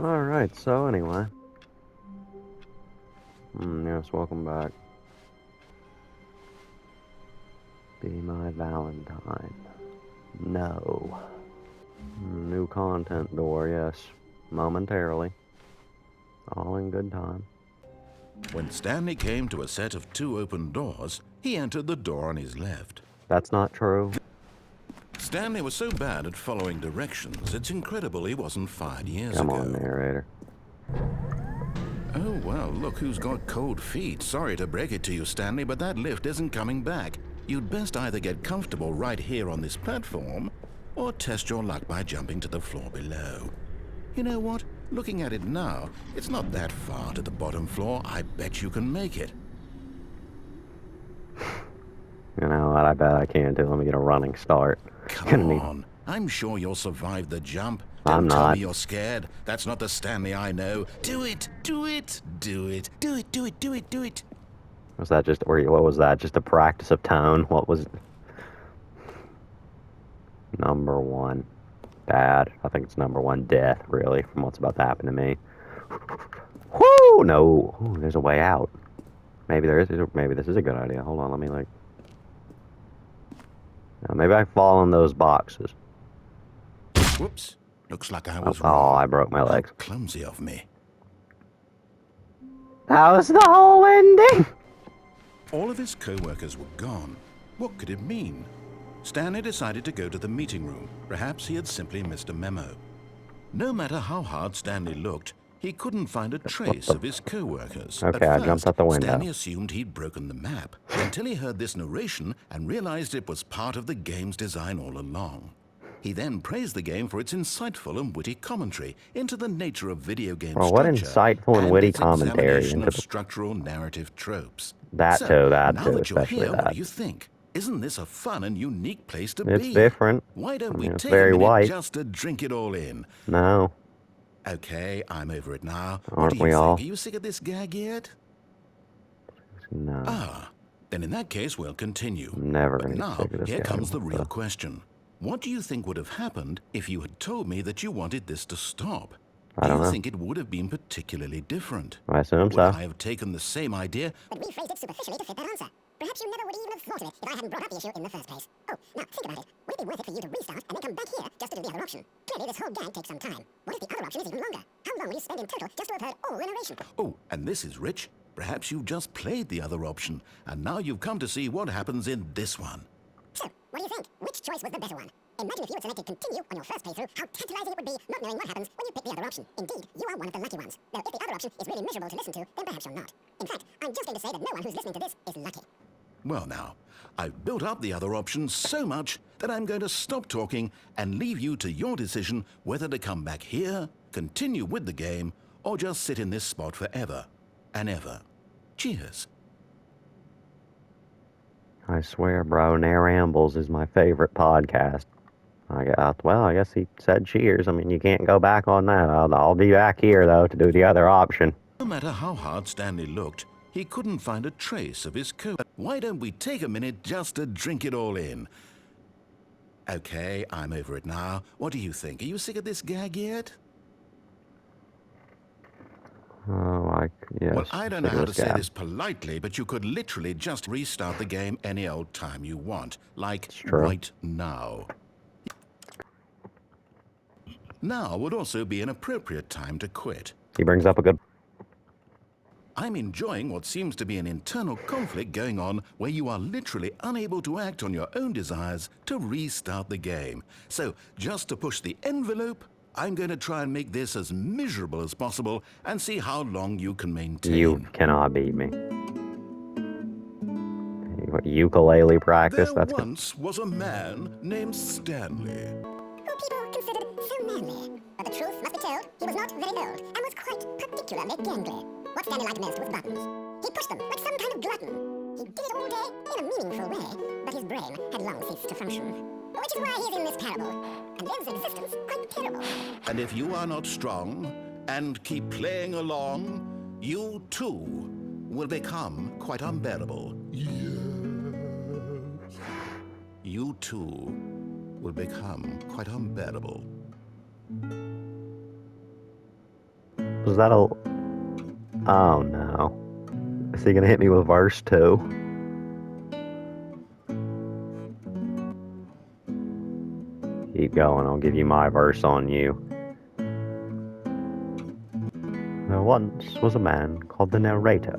Alright, so anyway. Yes, welcome back. Be my Valentine. No. New content door, yes. Momentarily. All in good time. When Stanley came to a set of 2 open doors, he entered the door on his left. That's not true. Stanley was so bad at following directions, it's incredible he wasn't fired years Come ago. on, narrator. Oh, well, look who's got cold feet. Sorry to break it to you, Stanley, but that lift isn't coming back. You'd best either get comfortable right here on this platform, or test your luck by jumping to the floor below. You know what? Looking at it now, it's not that far to the bottom floor. I bet you can make it. You know what? I bet I can too. Let me get a running start. Come on. I'm sure you'll survive the jump. I'm Don't tell not. me you're scared. That's not the Stanley I know. Do it! Do it! Do it! Do it! Do it! Do it! Do it! Was that just, or what was that? Just a practice of tone? What was it? Number 1. Bad. I think it's number 1 death, really, from what's about to happen to me. Whoo! No. Ooh, there's a way out. Maybe there is. Maybe this is a good idea. Hold on, let me like. Now, maybe I fall in those boxes. Whoops. Looks like I was Oh, wrong. I broke my legs. How clumsy of me. That was the whole ending. All of his co-workers were gone. What could it mean? Stanley decided to go to the meeting room. Perhaps he had simply missed a memo. No matter how hard Stanley looked, he couldn't find a trace of his co-workers. Okay, I jumped out the window. Stanley assumed he'd broken the map until he heard this narration and realized it was part of the game's design all along. He then praised the game for its insightful and witty commentary into the nature of video game Well, what structure insightful and witty its commentary examination into of the... structural narrative tropes. That So, too, now that you're especially here, that. what do you think? Isn't this a fun and unique place to It's be? different. Why don't I we mean, it's take a very minute white. just to drink it all in? No. Okay, I'm over it now. Aren't What do you we think? all? Are you sick of this gag yet? No. Ah, then in that case, we'll continue. I'm never But gonna get now, sick of this here guy. comes the What real the- question. What do you think would have happened if you had told me that you wanted this to stop? I don't Do you know. think it would have been particularly different? I assume Would so. I have taken the same idea, but rephrased it superficially to fit that answer? Perhaps you never would even have thought of it if I hadn't brought up the issue in the first place. Oh, now think about it. Would it be worth it for you to restart and then come back here just to do the other option? Clearly, this whole gag takes some time. What if the other option is even longer? How long will you spend in total just to have heard all the narration? Oh, and this is rich. Perhaps you've just played the other option, and now you've come to see what happens in this one. So, what do you think? Which choice was the better one? Imagine if you had selected continue on your first playthrough, how tantalizing it would be not knowing what happens when you pick the other option. Indeed, you are one of the lucky ones. Though if the other option is really miserable to listen to, then perhaps you're not. In fact, I'm just going to say that no one who's listening to this is lucky. Well now, I've built up the other option so much that I'm going to stop talking and leave you to your decision whether to come back here, continue with the game, or just sit in this spot forever and ever. Cheers. I swear, bro, Nair Ambles is my favorite podcast. I guess he said cheers. I mean, you can't go back on that. I'll be back here, though, to do the other option. No matter how hard Stanley looked, he couldn't find a trace of his co. Why don't we take a minute just to drink it all in? Okay, I'm over it now. What do you think? Are you sick of this gag yet? Oh, yes. Well, I don't know how to say guy. this politely, but you could literally just restart the game any old time you want. Like true. right now. Now would also be an appropriate time to quit. He brings up a good... I'm enjoying what seems to be an internal conflict going on where you are literally unable to act on your own desires to restart the game. So, just to push the envelope, I'm going to try and make this as miserable as possible and see how long you can maintain. You cannot beat me. What, ukulele practice? There That's good. once was a man named Stanley. Who people considered so manly. But the truth must be told, he was not very old and was quite particularly gangly. What Stanley liked most was buttons. He pushed them like some kind of glutton. He did it all day in a meaningful way, but his brain had long ceased to function. Which is why he's in this parable, and lives existence quite terrible. And if you are not strong and keep playing along, you too will become quite unbearable. You too will become quite unbearable. Was that a... Oh, no. Is he gonna hit me with verse 2? Keep going, I'll give you my verse on you. There once was a man called the narrator,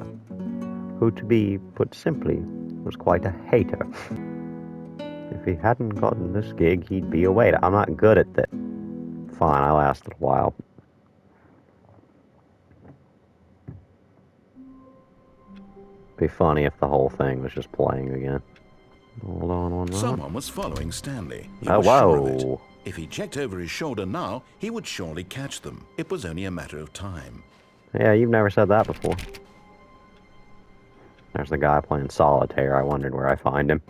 who, to be put simply, was quite a hater. If he hadn't gotten this gig, he'd be a waiter. I'm not good at this. Fine, I lasted a while. Be funny if the whole thing was just playing again. Hold on one moment. Someone was following Stanley. He Oh, was sure of it. whoa. If he checked over his shoulder now, he would surely catch them. It was only a matter of time. Yeah, you've never said that before. There's the guy playing solitaire. I wondered where I find him.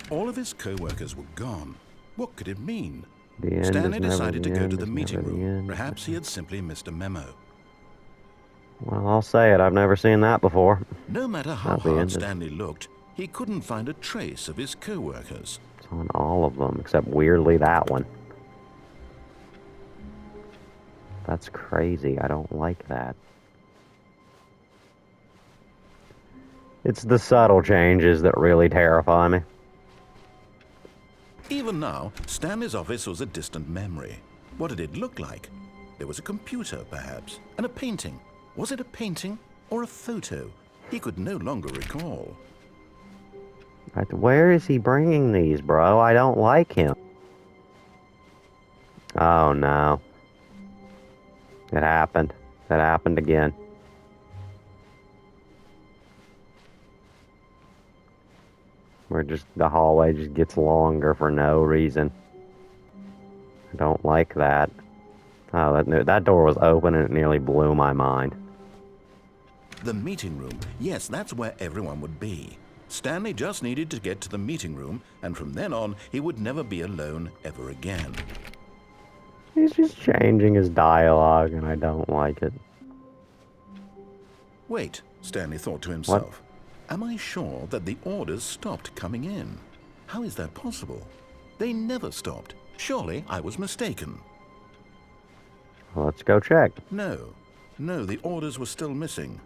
All of his co-workers were gone. What could it mean? The end Stanley is never decided to the go end, to the is meeting never the room. end. Perhaps he had simply missed a memo. Well, I'll say it. I've never seen that before. No matter how Not the hard end. Stanley looked, he couldn't find a trace of his co-workers. It's on all of them, except weirdly that one. That's crazy. I don't like that. It's the subtle changes that really terrify me. Even now, Stanley's office was a distant memory. What did it look like? There was a computer, perhaps, and a painting. Was it a painting or a photo? He could no longer recall. Where is he bringing these, bro? I don't like him. Oh, no. It happened. It happened again. The hallway just gets longer for no reason. I don't like that. Oh, that door was open and it nearly blew my mind. The meeting room. Yes, that's where everyone would be. Stanley just needed to get to the meeting room, and from then on, he would never be alone ever again. He's just changing his dialogue and I don't like it. Wait, Stanley thought to himself. Am I sure that the orders stopped coming in? How is that possible? They never stopped. Surely I was mistaken. Let's go check. No, the orders were still missing.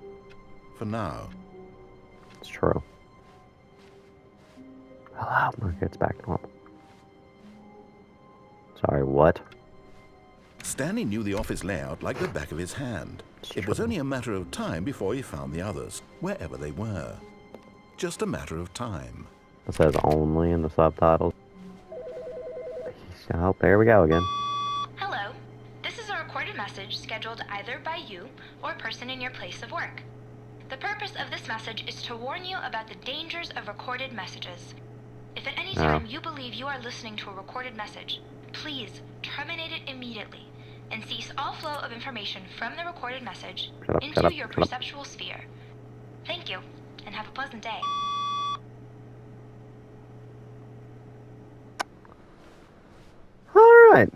For now. It's true. Hello, okay, it's back to normal. Sorry, what? Stanley knew the office layout like the back of his hand. It was only a matter of time before he found the others, wherever they were. Just a matter of time. It says only in the subtitles. Oh, there we go again. Hello. This is a recorded message scheduled either by you or a person in your place of work. The purpose of this message is to warn you about the dangers of recorded messages. If at any time you believe you are listening to a recorded message, please terminate it immediately and cease all flow of information from the recorded message into your perceptual sphere. Thank you, and have a pleasant day. All right.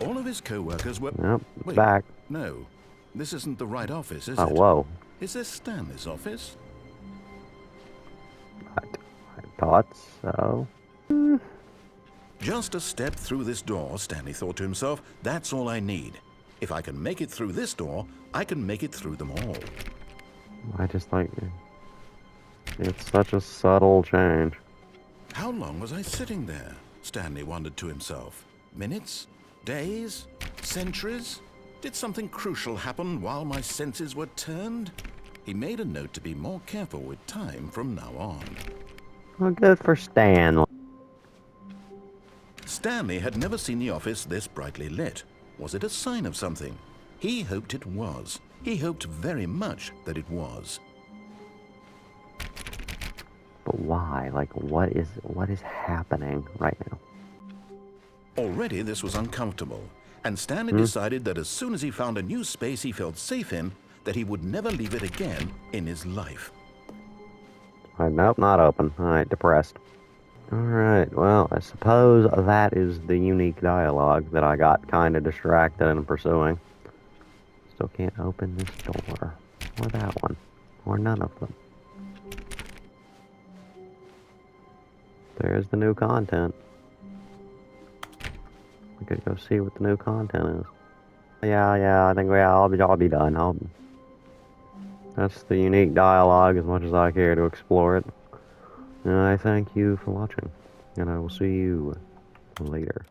All of his co-workers were... Nope, it's Wait, back. No, this isn't the right office, is Oh, it? whoa. Is this Stanley's office? I thought so. Just a step through this door, Stanley thought to himself. That's all I need. If I can make it through this door, I can make it through them all. I just like it. It's such a subtle change. How long was I sitting there? Stanley wondered to himself. Minutes? Days? Centuries? Did something crucial happen while my senses were turned? He made a note to be more careful with time from now on. Well, good for Stanley. Stanley had never seen the office this brightly lit. Was it a sign of something? He hoped it was. He hoped very much that it was. But why? Like, what is happening right now? Already this was uncomfortable, and Stanley decided that as soon as he found a new space he felt safe in, that he would never leave it again in his life. Nope, not open. Alright, depressed. Alright, well, I suppose that is the unique dialogue that I got kind of distracted in pursuing. Still can't open this door. Or that one. Or none of them. There's the new content. We could go see what the new content is. Yeah, I think I'll be done. That's the unique dialogue as much as I care to explore it. And I thank you for watching, and I will see you later.